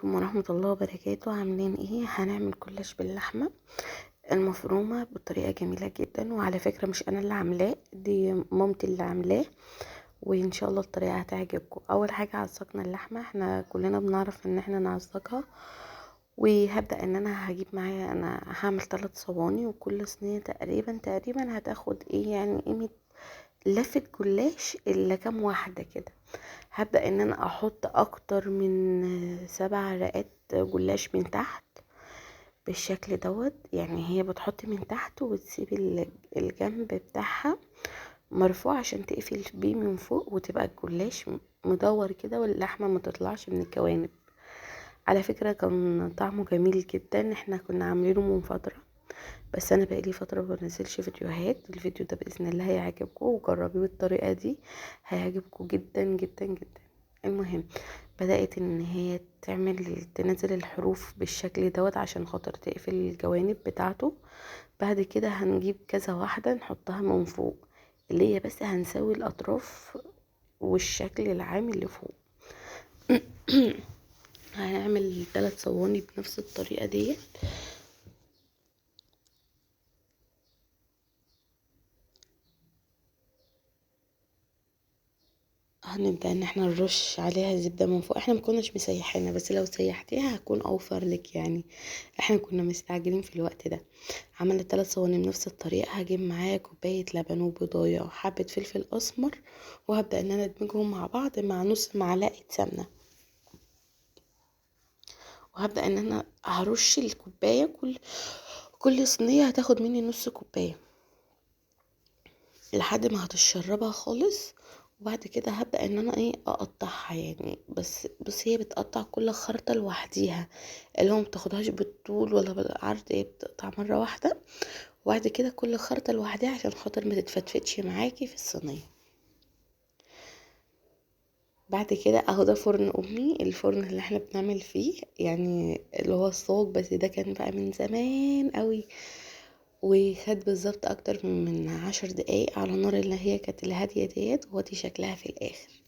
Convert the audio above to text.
عليكم ورحمة الله وبركاته. عاملين ايه؟ هنعمل جلاش باللحمة المفرومة بطريقة جميلة جدا، وعلى فكرة مش انا اللي عاملاه، دي مامتي اللي عاملاه، وان شاء الله الطريقة هتعجبكم. اول حاجة عصقنا اللحمة، احنا كلنا بنعرف ان احنا نعصقها. وهبدأ ان انا هجيب معايا، انا هعمل 3 صواني، وكل صينية تقريبا هتاخد ايه يعني قيمة لفة جلاش الا كام واحدة كده. هبدأ ان انا احط اكتر من 7 رقات جلاش من تحت بالشكل دوت. يعني هي بتحط من تحت وتسيب الجنب بتاعها مرفوع عشان تقفل بيه من فوق، وتبقى الجلاش مدور كده واللحمة ما تطلعش من الجوانب. على فكرة كان طعمه جميل جدا، احنا كنا عاملينه من فترة، بس انا بقالي فترة بنزلش فيديوهات. الفيديو ده باذن الله هيعجبكم، وجربيه بالطريقة دي هيعجبكم جدا جدا جدا. المهم، بدأت ان هي تنزل الحروف بالشكل دوت عشان خاطر تقفل الجوانب بتاعته. بعد كده هنجيب كذا واحدة نحطها من فوق، اللي هي بس هنسوي الاطراف والشكل العام اللي فوق. هنعمل 3 صواني بنفس الطريقة دي. هنبدأ ان احنا نرش عليها زبدة من فوق. احنا مكناش مسيحينها، بس لو سيحتيها هتكون اوفر لك يعني. احنا كنا مستعجلين في الوقت ده. عملنا 3 صواني بنفس الطريقة. هجيب معايا كوباية لبن وبيضاية وحبة فلفل اسمر، وهبدأ ان انا ادمجهم مع بعض مع نص معلقة سمنة. وهبدأ ان انا هرش الكوباية، كل صينية هتاخد مني نص كوباية لحد ما هتشربها خالص. وبعد كده هبدأ ان انا اقطعها يعني. بس هي بتقطع كل خرطة لوحديها، اللي هو متاخدهاش بالطول ولا بالعرض، هي بتقطع مرة واحدة. وبعد كده كل خرطة لوحديها عشان خاطر ما تتفتفتش معاكي في الصينية. بعد كده اهو ده فرن امي، الفرن اللي احنا بنعمل فيه يعني، اللي هو الصاج، بس ده كان بقى من زمان قوي. وخد بالظبط اكتر من 10 دقايق على النار اللي هي كانت الهادية ديت، ودي شكلها في الاخر.